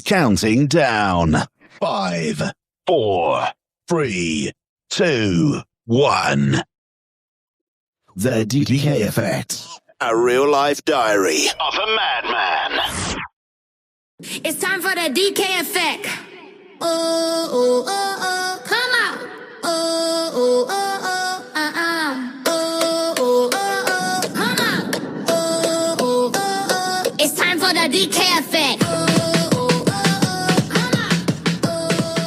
Counting down. 5, 4, 3, 2, 1. The DK Effect. A real-life diary of a madman. It's time for the DK Effect. Oh, oh, oh, oh, come out. Oh, oh, oh, oh, oh, oh, oh, oh, come out. Oh, oh, oh, oh. It's time for the DK Effect. Oh, oh, oh, oh, come out. Oh, oh, oh,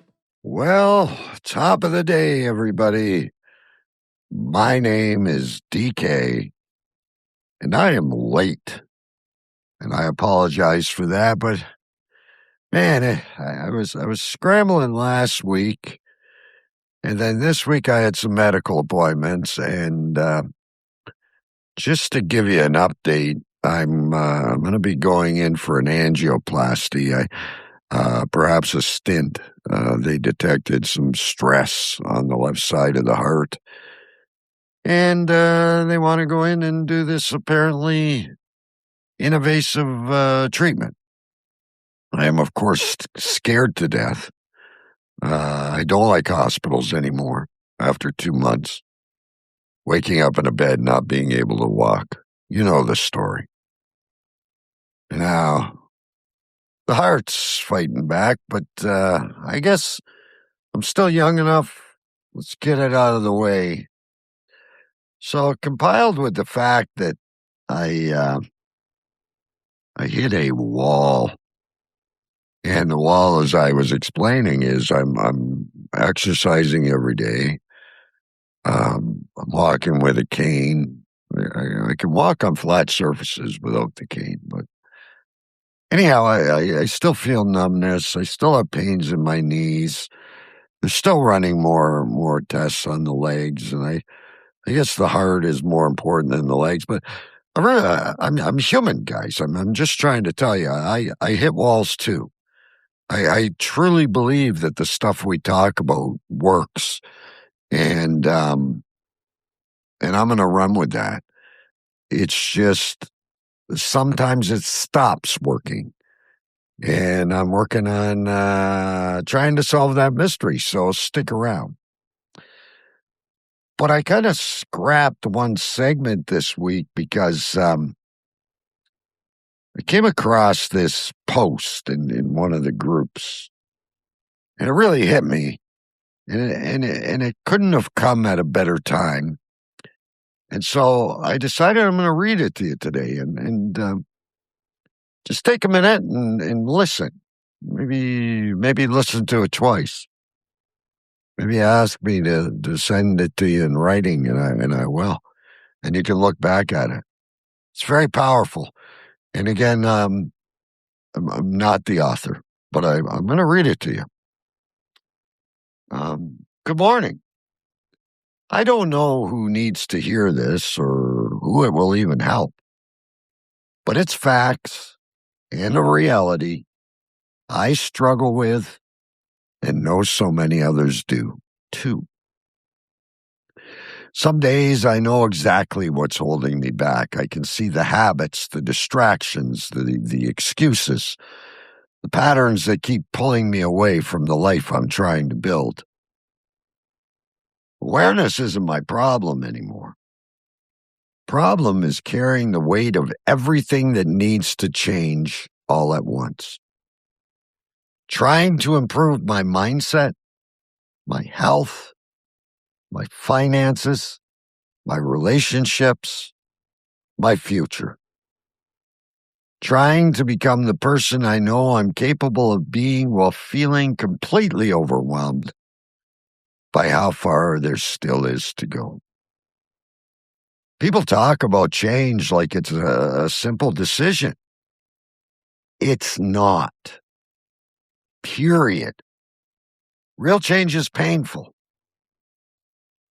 oh. Well, top of the day, everybody. My name is DK, and I am late. And I apologize for that, but man, I was scrambling last week, and then this week I had some medical appointments, and just to give you an update, I'm going to be going in for an angioplasty, perhaps a stent. They detected some stress on the left side of the heart, and they want to go in and do this apparently invasive treatment. I am, of course, scared to death. I don't like hospitals anymore after 2 months. Waking up in a bed, not being able to walk. You know the story. Now, the heart's fighting back, but I guess I'm still young enough. Let's get it out of the way. So, compiled with the fact that I hit a wall. And the wall, as I was explaining, is I'm exercising every day. I'm walking with a cane. I can walk on flat surfaces without the cane, but anyhow, I still feel numbness. I still have pains in my knees. They're still running more tests on the legs, and I guess the heart is more important than the legs. But I'm human, guys. I'm just trying to tell you, I hit walls too. I truly believe that the stuff we talk about works, and I'm going to run with that. It's just sometimes it stops working, and I'm working on trying to solve that mystery, so stick around. But I kind of scrapped one segment this week because I came across this post in one of the groups, and it really hit me, and it couldn't have come at a better time. And so I decided I'm going to read it to you today, and just take a minute and listen. Maybe listen to it twice. Maybe ask me to send it to you in writing, and I will. And you can look back at it. It's very powerful. And again, I'm not the author, but I'm going to read it to you. Good morning. I don't know who needs to hear this or who it will even help, but it's facts and a reality I struggle with and know so many others do too. Some days I know exactly what's holding me back. I can see the habits, the distractions, the excuses, the patterns that keep pulling me away from the life I'm trying to build. Awareness isn't my problem anymore. Problem is carrying the weight of everything that needs to change all at once. Trying to improve my mindset, my health, my finances, my relationships, my future. Trying to become the person I know I'm capable of being while feeling completely overwhelmed by how far there still is to go. People talk about change like it's a simple decision. It's not. Period. Real change is painful.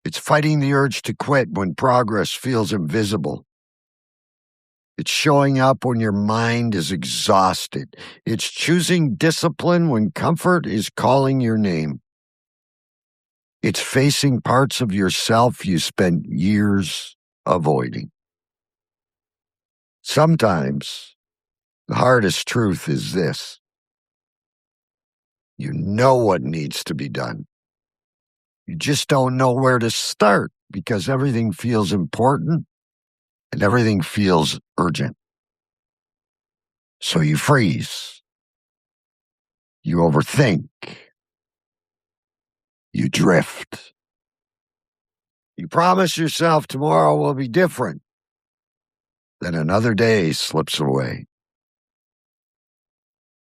It's fighting the urge to quit when progress feels invisible. It's showing up when your mind is exhausted. It's choosing discipline when comfort is calling your name. It's facing parts of yourself you spent years avoiding. Sometimes The hardest truth is this. You know what needs to be done. You just don't know where to start because everything feels important and everything feels urgent. So you freeze. You overthink. You drift. You promise yourself tomorrow will be different. Then another day slips away.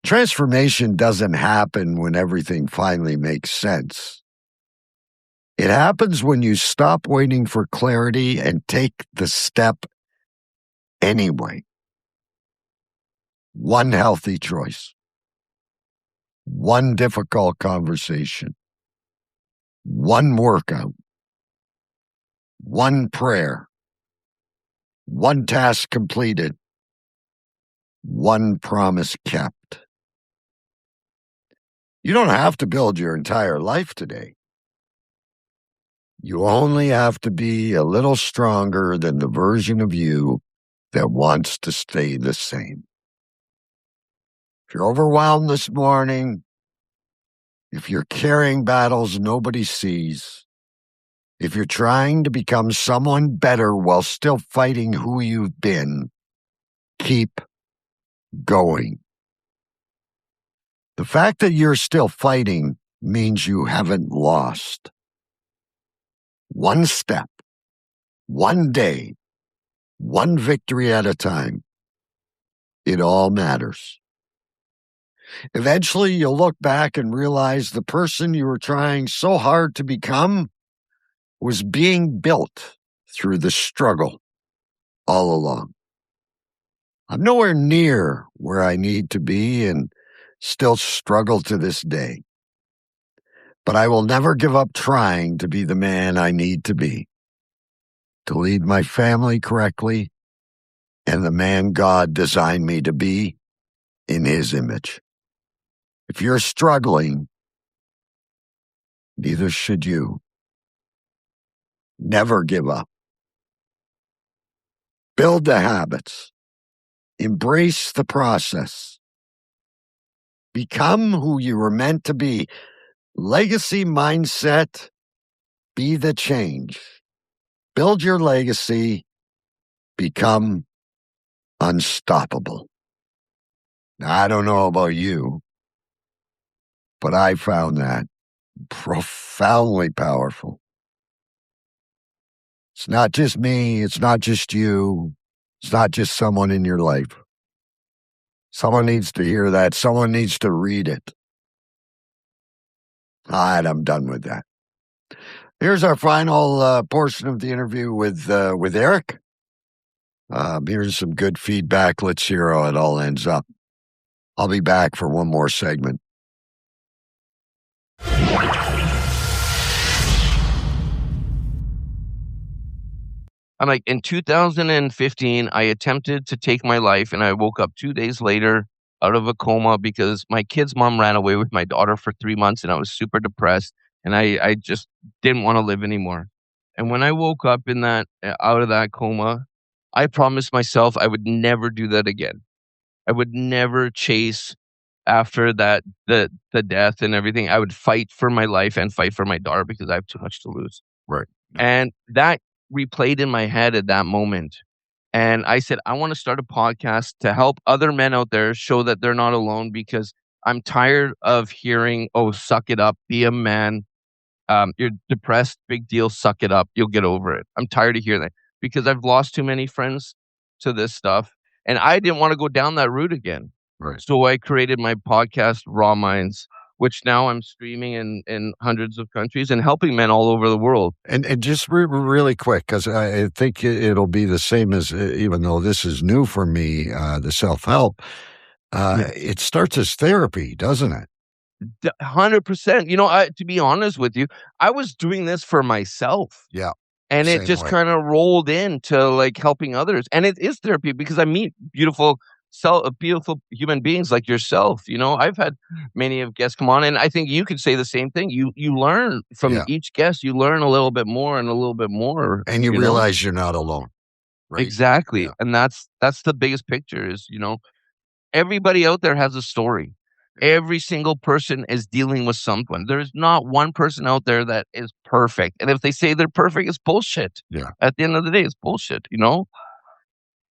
Transformation doesn't happen when everything finally makes sense. It happens when you stop waiting for clarity and take the step anyway. One healthy choice. One difficult conversation. One workout. One prayer. One task completed. One promise kept. You don't have to build your entire life today. You only have to be a little stronger than the version of you that wants to stay the same. If you're overwhelmed this morning, if you're carrying battles nobody sees, if you're trying to become someone better while still fighting who you've been, keep going. The fact that you're still fighting means you haven't lost. One step, one day, one victory at a time. It all matters. Eventually, you'll look back and realize the person you were trying so hard to become was being built through the struggle all along. I'm nowhere near where I need to be and still struggle to this day. But I will never give up trying to be the man I need to be, to lead my family correctly, and the man God designed me to be in His image. If you're struggling, neither should you. Never give up. Build the habits. Embrace the process. Become who you were meant to be. Legacy mindset, be the change. Build your legacy, become unstoppable. Now, I don't know about you, but I found that profoundly powerful. It's not just me, it's not just you, it's not just someone in your life. Someone needs to hear that, someone needs to read it. All right, I'm done with that. Here's our final portion of the interview with Eric. Here's some good feedback. Let's hear how it all ends up. I'll be back for one more segment. I'm like, in 2015, I attempted to take my life, and I woke up 2 days later out of a coma because my kid's mom ran away with my daughter for 3 months, and I was super depressed, and I just didn't want to live anymore. And when I woke up in that out of that coma, I promised myself I would never do that again. I would never chase after that the death and everything. I would fight for my life and fight for my daughter because I have too much to lose. Right. And that replayed in my head at that moment. And I said, I want to start a podcast to help other men out there show that they're not alone, because I'm tired of hearing, oh, suck it up, be a man. You're depressed, big deal, suck it up, you'll get over it. I'm tired of hearing that because I've lost too many friends to this stuff. And I didn't want to go down that route again. Right. So I created my podcast, Raw Minds, which now I'm streaming in hundreds of countries and helping men all over the world. And just really quick, because I think it'll be the same as, even though this is new for me, the self-help, it starts as therapy, doesn't it? 100%. You know, to be honest with you, I was doing this for myself. Yeah. And it Same just way. kind of rolled into like helping others. And it is therapy because I meet beautiful human beings like yourself. You know, I've had many of guests come on, and I think you could say the same thing. You learn from each guest. You learn a little bit more and a little bit more. And you realize you're not alone. Right? Exactly. Yeah. And that's the biggest picture is, you know, everybody out there has a story. Every single person is dealing with something. There's not one person out there that is perfect. And if they say they're perfect, it's bullshit. Yeah. At the end of the day, it's bullshit, you know?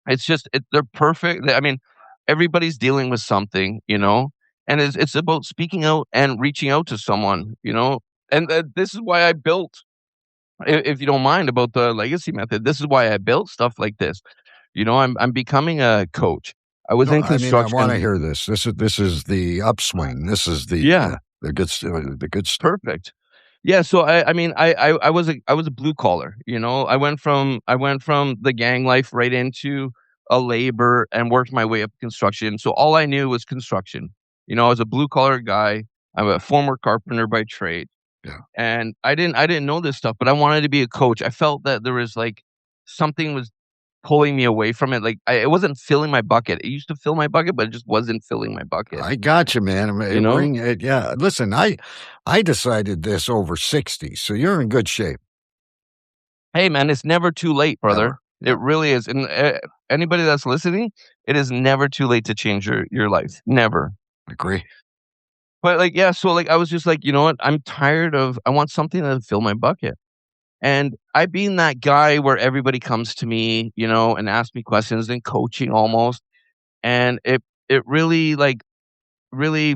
It's just they're perfect. I mean, everybody's dealing with something, you know, and it's about speaking out and reaching out to someone, you know. And this is why I built, if you don't mind, about the legacy method. This is why I built stuff like this. You know, I'm becoming a coach. I was No, in I mean, I construction. want to hear this. This is the upswing. This is the Yeah. the good stuff. Perfect. Yeah, so I mean I was a blue collar, you know. I went from the gang life right into a labor and worked my way up construction. So all I knew was construction. You know, I was a blue collar guy. I'm a former carpenter by trade. Yeah. And I didn't know this stuff, but I wanted to be a coach. I felt that there was like something was pulling me away from it. Like it wasn't filling my bucket. It used to fill my bucket, but it just wasn't filling my bucket. I got you, man. I mean, You know? yeah. Listen, I decided this over 60, so you're in good shape. Hey, man, it's never too late, brother. Never. It really is. And anybody that's listening, it is never too late to change your life. Never. Agree. But like, yeah, so like I was just like, you know what? I want something to fill my bucket. And I being that guy where everybody comes to me, you know, and asks me questions and coaching almost. And it really really,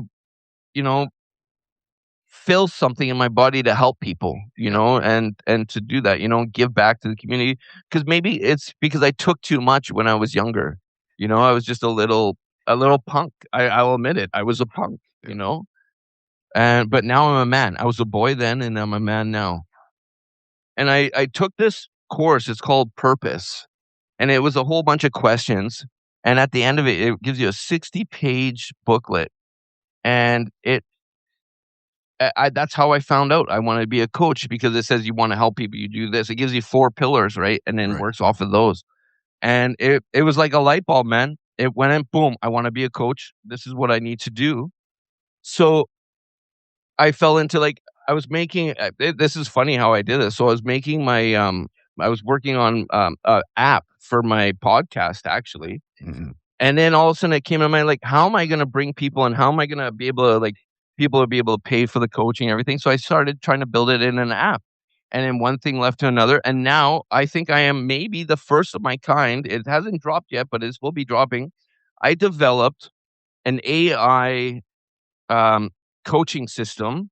you know, fills something in my body to help people, you know, and to do that, you know, give back to the community. Because maybe it's because I took too much when I was younger. You know, I was just a little punk. I'll admit it. I was a punk, you know. But now I'm a man. I was a boy then and I'm a man now. And I took this course, it's called Purpose. And it was a whole bunch of questions. And at the end of it, it gives you a 60-page booklet. And that's how I found out I wanted to be a coach, because it says you want to help people, you do this. It gives you 4 pillars, right? And then Right. works off of those. And it was like a light bulb, man. It went in, boom, I want to be a coach. This is what I need to do. So I fell into like, I was making, this is funny how I did this. So I was making my, I was working on a app for my podcast, actually. Mhm. And then all of a sudden it came to mind, like, how am I going to bring people and how am I going to be able to, like, people to be able to pay for the coaching and everything? So I started trying to build it in an app. And then one thing left to another. And now I think I am maybe the first of my kind. It hasn't dropped yet, but it will be dropping. I developed an AI coaching system,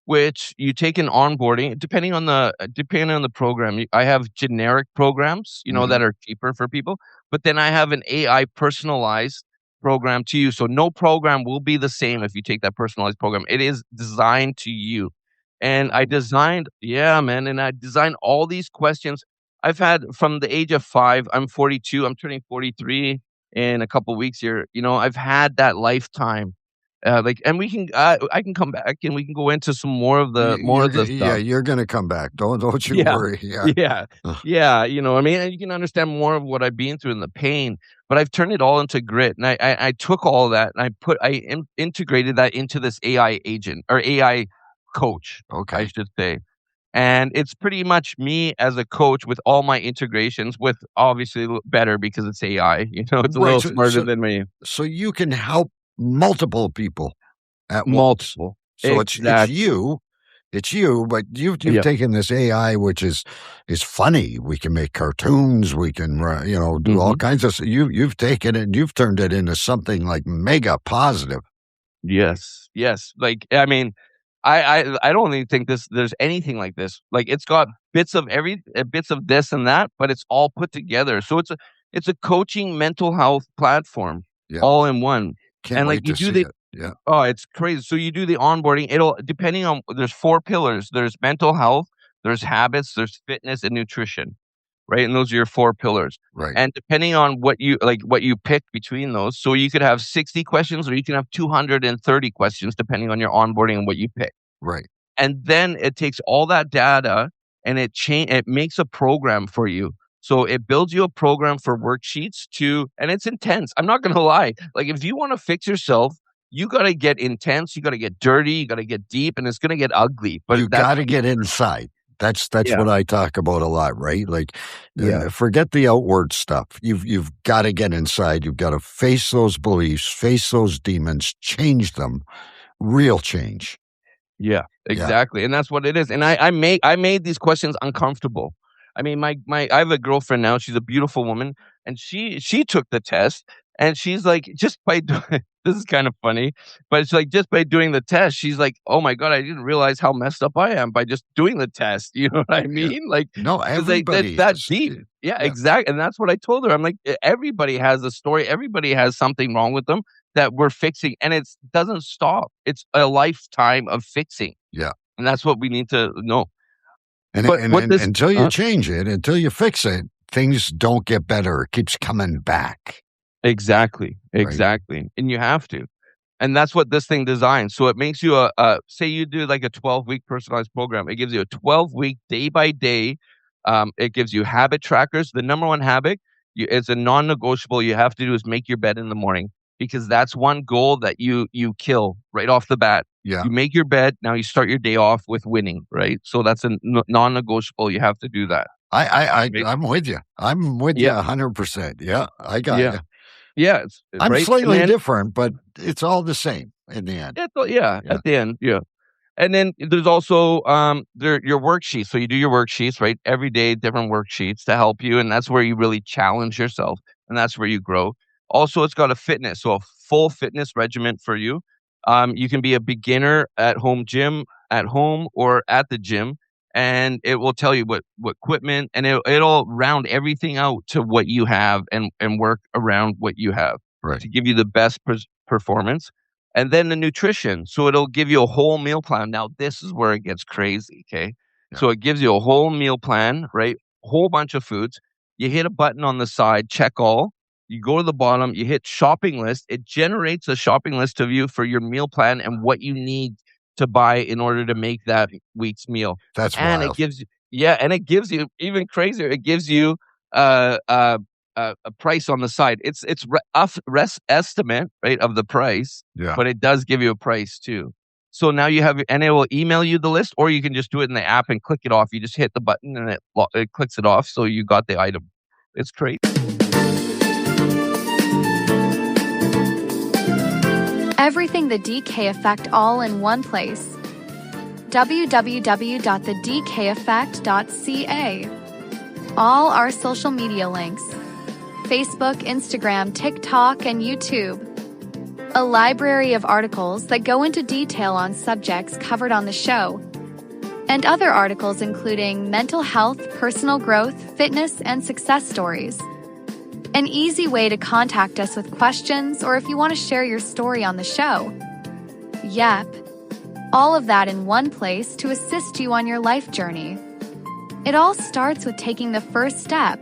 which you take an onboarding depending on the program. I have generic programs, you know, that are cheaper for people, but then I have an AI personalized program to you. So no program will be the same if you take that personalized program. It is designed to you. And I designed, yeah, man, and I designed all these questions. I've had from the age of 5, I'm 42, I'm turning 43 in a couple weeks here. You know, I've had that lifetime. Like, and we can, I can come back and we can go into some more of the Yeah, stuff. you're gonna come back. Don't you Yeah. worry. Yeah. Yeah. Ugh. Yeah. You know what I mean? And you can understand more of what I've been through and the pain, but I've turned it all into grit. And I took all of that and integrated that into this AI agent or AI coach, I Okay. should say. And it's pretty much me as a coach with all my integrations, with obviously better because it's AI. You know, it's a Right, little so- smarter so- than me. So you can help multiple people at once. Multiple. So Exactly. it's you, but you've Yep. taken this AI, which is funny. We can make cartoons. We can, do all kinds of. You've taken it and you've turned it into something like mega positive. Yes. Like, I mean, I don't even think there's anything like this. Like, it's got bits of bits of this and that, but it's all put together. So it's a coaching mental health platform, Yeah. all in one. Can't And, wait like, you to do see the it. Yeah. Oh, it's crazy. So you do the onboarding. It'll, depending on, there's 4 pillars. There's mental health, there's habits, there's fitness and nutrition, right? And those are your 4 pillars. Right. And depending on what you pick between those, so you could have 60 questions or you can have 230 questions depending on your onboarding and what you pick. Right. And then it takes all that data and it makes a program for you. So it builds you a program for worksheets and it's intense. I'm not going to lie. Like, if you want to fix yourself, you got to get intense, you got to get dirty, you got to get deep, and it's going to get ugly. But You got to get inside. That's Yeah. what I talk about a lot, right? Like, Yeah. forget the outward stuff. You've got to get inside. You've got to face those beliefs, face those demons, change them. Real change. Yeah, exactly. And that's what it is. And I made these questions uncomfortable. I mean, my I have a girlfriend now. She's a beautiful woman, and she took the test, and she's like, just by doing this is kind of funny, but it's like just by doing the test, she's like, oh my god, I didn't realize how messed up I am by just doing the test. You know what I mean? Like, No, because that's everybody that is. deep. Yeah, Yeah. exactly. And that's what I told her. I'm like, everybody has a story. Everybody has something wrong with them that we're fixing, and it doesn't stop. It's a lifetime of fixing. Yeah. And that's what we need to know. And, But what this until you change it, until you fix it, things don't get better. It keeps coming back. Exactly. And you have to. And that's what this thing designs. So it makes you say you do like a 12-week personalized program. It gives you a 12-week day by day. It gives you habit trackers. The number one habit it's a non-negotiable you have to do is make your bed in the morning, because that's one goal that you kill right off the bat. Yeah. You make your bed. Now you start your day off with winning, right? So that's a non-negotiable. You have to do that. I'm with you. I'm with you 100%. Yeah, I got you. Yeah, I'm right? slightly different, but it's all the same in the end. At the end, yeah. And then there's also your worksheets. So you do your worksheets, right? Every day, different worksheets to help you, and that's where you really challenge yourself, and that's where you grow. Also, it's got a fitness, so a full fitness regimen for you. You can be a beginner at home gym, at home or at the gym, and it will tell you what equipment, and it'll round everything out to what you have and work around what you have to give you the best performance. And then the nutrition. So it'll give you a whole meal plan. Now, this is where it gets crazy, okay? Yeah. So it gives you a whole meal plan, right? Whole bunch of foods. You hit a button on the side, check all. You go to the bottom, you hit shopping list. It generates a shopping list of you for your meal plan and what you need to buy in order to make that week's meal. That's and wild. It gives you, and it gives you even crazier. It gives you a price on the side. It's rough estimate, right, of the price, but it does give you a price too. So now you have, and it will email you the list, or you can just do it in the app and click it off. You just hit the button and it clicks it off, so you got the item. It's great. Everything the DK Effect all in one place. www.thedkeffect.ca. All our social media links. Facebook, Instagram, TikTok, and YouTube. A library of articles that go into detail on subjects covered on the show. And other articles including mental health, personal growth, fitness, and success stories. An easy way to contact us with questions or if you want to share your story on the show. Yep. All of that in one place to assist you on your life journey. It all starts with taking the first step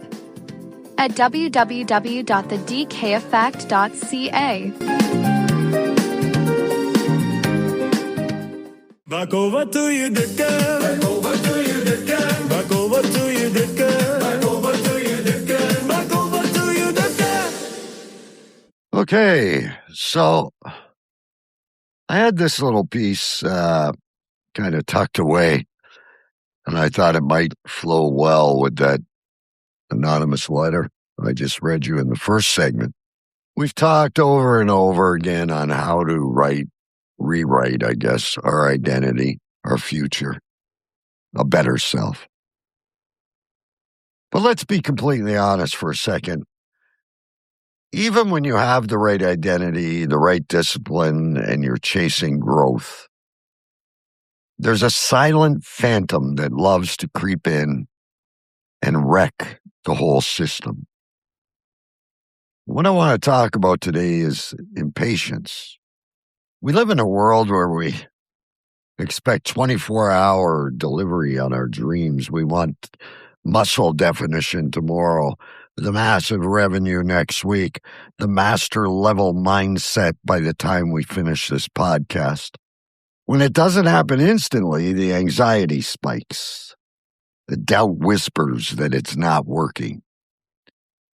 at www.thedkeffect.ca. Back over to you, Dicker. Back over to you, Dicker. Back over to you, Dicker. Back over to you, Dicker. Back over to you, Dicker. Okay, so I had this little piece kind of tucked away, and I thought it might flow well with that anonymous letter I just read you in the first segment. We've talked over and over again on how to rewrite, I guess, our identity, our future, a better self. But let's be completely honest for a second. Even when you have the right identity, the right discipline, and you're chasing growth, there's a silent phantom that loves to creep in and wreck the whole system. What I want to talk about today is impatience. We live in a world where we expect 24-hour delivery on our dreams. We want muscle definition tomorrow, the massive revenue next week, the master level mindset by the time we finish this podcast. When it doesn't happen instantly, the anxiety spikes. The doubt whispers that it's not working.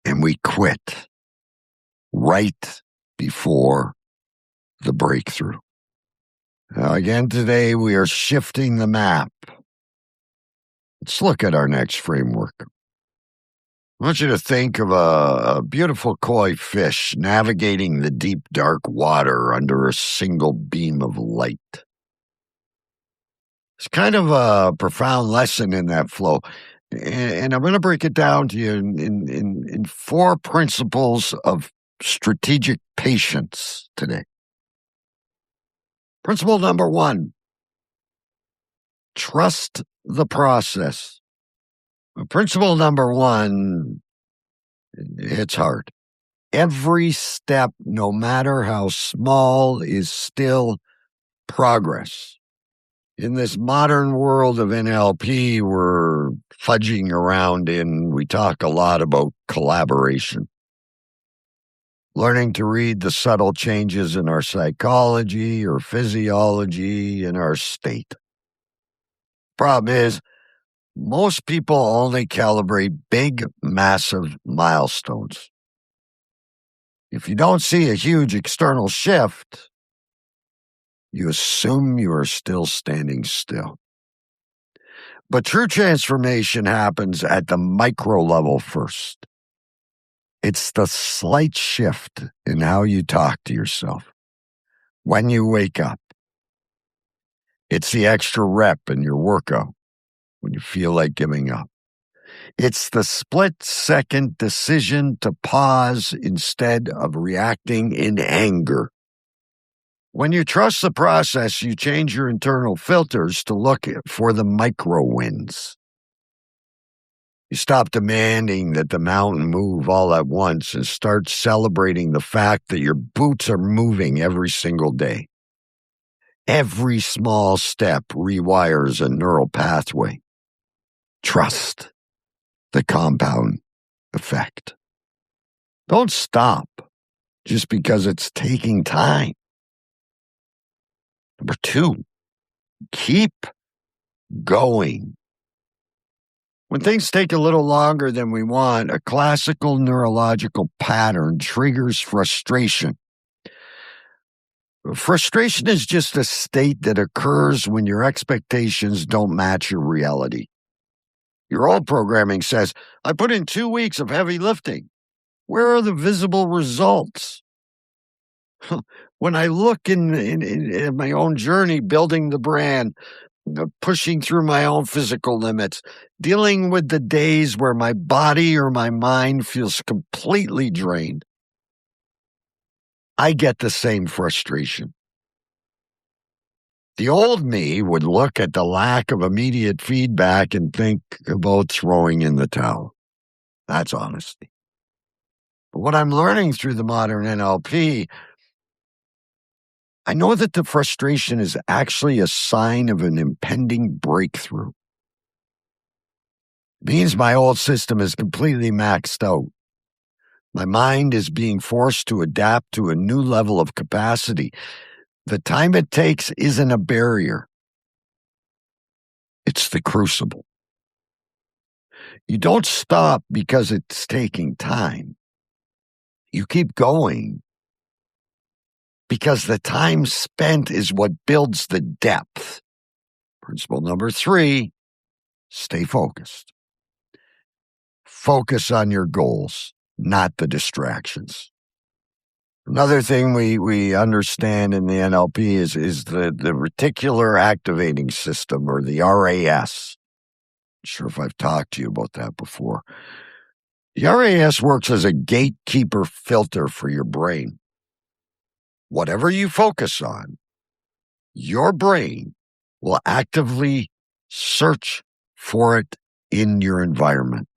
And we quit right before the breakthrough. Now, again, today we are shifting the map. Let's look at our next framework. I want you to think of a beautiful koi fish navigating the deep, dark water under a single beam of light. It's kind of a profound lesson in that flow. And I'm going to break it down to you in 4 principles of strategic patience today. Principle number 1, trust the process. Principle number 1, it's hard. Every step, no matter how small, is still progress. In this modern world of NLP we're fudging around in, we talk a lot about collaboration. Learning to read the subtle changes in our psychology or physiology in our state. Problem is, most people only calibrate big, massive milestones. If you don't see a huge external shift, you assume you are still standing still. But true transformation happens at the micro level first. It's the slight shift in how you talk to yourself when you wake up. It's the extra rep in your workout when you feel like giving up. It's the split-second decision to pause instead of reacting in anger. When you trust the process, you change your internal filters to look for the micro wins. You stop demanding that the mountain move all at once and start celebrating the fact that your boots are moving every single day. Every small step rewires a neural pathway. Trust the compound effect. Don't stop just because it's taking time. Number 2, keep going. When things take a little longer than we want, a classical neurological pattern triggers frustration. Frustration is just a state that occurs when your expectations don't match your reality. Your old programming says, I put in 2 weeks of heavy lifting. Where are the visible results? When I look in my own journey, building the brand, pushing through my own physical limits, dealing with the days where my body or my mind feels completely drained, I get the same frustration. The old me would look at the lack of immediate feedback and think about throwing in the towel. That's honesty. But what I'm learning through the modern NLP, I know that the frustration is actually a sign of an impending breakthrough. It means my old system is completely maxed out. My mind is being forced to adapt to a new level of capacity. The time it takes isn't a barrier. It's the crucible. You don't stop because it's taking time. You keep going because the time spent is what builds the depth. Principle number 3, stay focused. Focus on your goals, not the distractions. Another thing we understand in the NLP is the reticular activating system, or the RAS. Not sure if I've talked to you about that before. The RAS works as a gatekeeper filter for your brain. Whatever you focus on, your brain will actively search for it in your environment.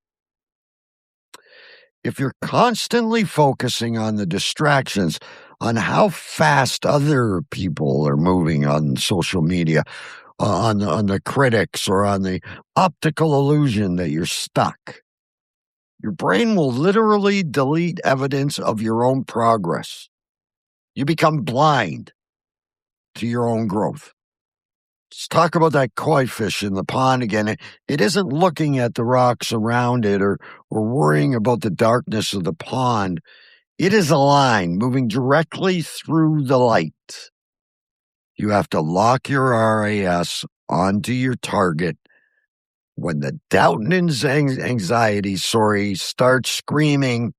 If you're constantly focusing on the distractions, on how fast other people are moving on social media, on the critics, or on the optical illusion that you're stuck, your brain will literally delete evidence of your own progress. You become blind to your own growth. Let's talk about that koi fish in the pond again. It isn't looking at the rocks around it or worrying about the darkness of the pond. It is a line moving directly through the light. You have to lock your RAS onto your target when the doubt and anxiety, starts screaming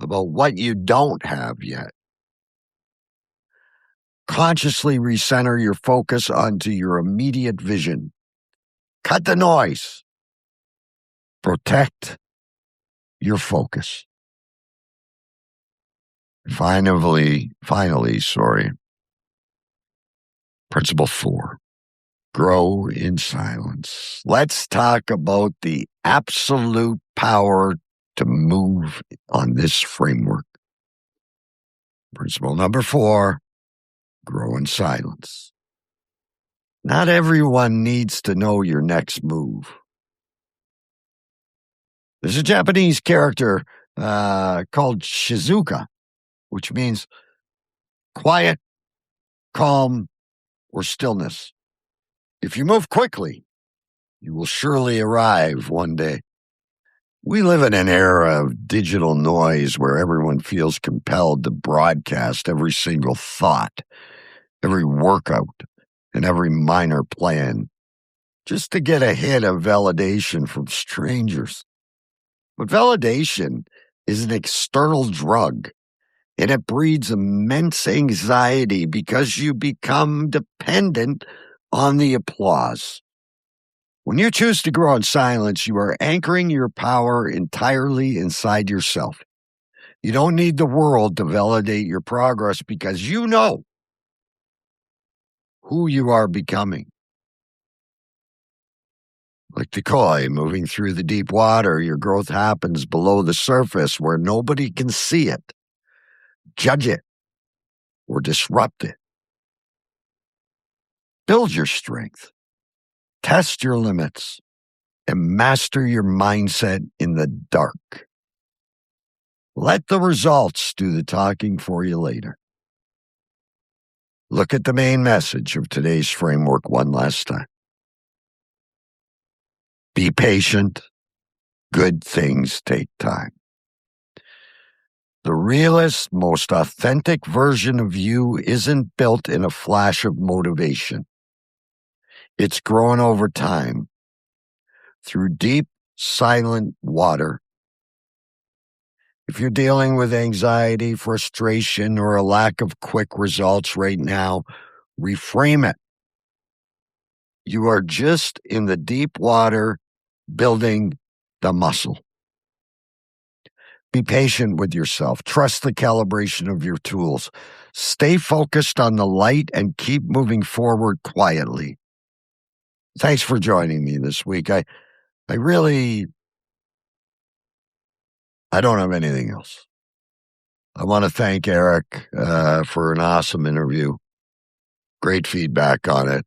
about what you don't have yet. Consciously recenter your focus onto your immediate vision. Cut the noise. Protect your focus. Finally, Principle 4. Grow in silence. Let's talk about the absolute power to move on this framework. Principle number 4. Grow in silence. Not everyone needs to know your next move. There's a Japanese character called Shizuka, which means quiet, calm, or stillness. If you move quickly, you will surely arrive one day. We live in an era of digital noise where everyone feels compelled to broadcast every single thought, every workout, and every minor plan, just to get a hit of validation from strangers. But validation is an external drug, and it breeds immense anxiety because you become dependent on the applause. When you choose to grow in silence, you are anchoring your power entirely inside yourself. You don't need the world to validate your progress because you know who you are becoming. Like the koi moving through the deep water, your growth happens below the surface where nobody can see it, judge it, or disrupt it. Build your strength, test your limits, and master your mindset in the dark. Let the results do the talking for you later. Look at the main message of today's framework one last time. Be patient. Good things take time. The realest, most authentic version of you isn't built in a flash of motivation. It's grown over time through deep, silent water. If you're dealing with anxiety, frustration, or a lack of quick results right now, reframe it. You are just in the deep water building the muscle. Be patient with yourself. Trust the calibration of your tools. Stay focused on the light and keep moving forward quietly. Thanks for joining me this week. I don't have anything else. I want to thank Eric for an awesome interview. Great feedback on it.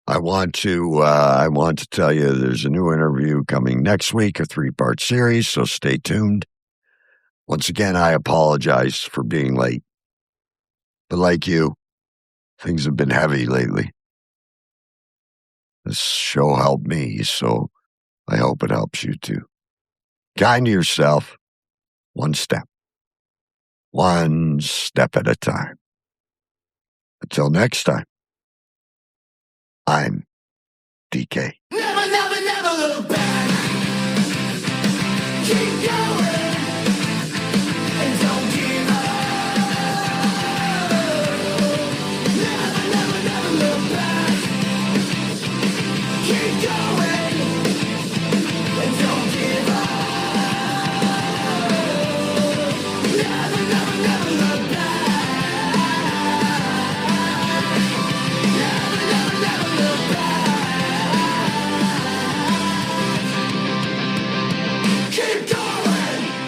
I want to tell you there's a new interview coming next week, a 3-part series, so stay tuned. Once again, I apologize for being late. But like you, things have been heavy lately. This show helped me, so I hope it helps you too. Kind to yourself, one step at a time. Until next time, I'm DK. Never, never, never look back. Keep going and don't give up. Never, never, never look back. Keep going and don't give up. Never, never, never look back. Never, never, never look back. Keep going!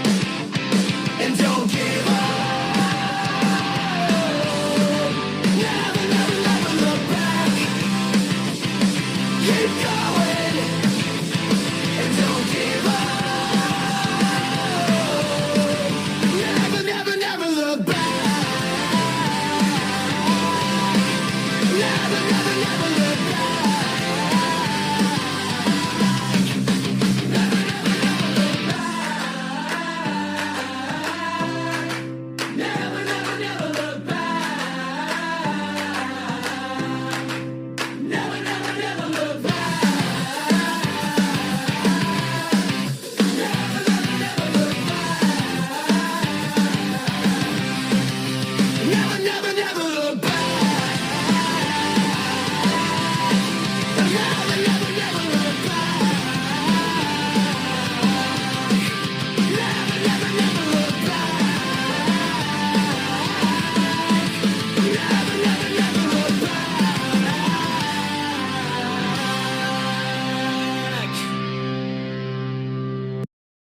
never, never look back.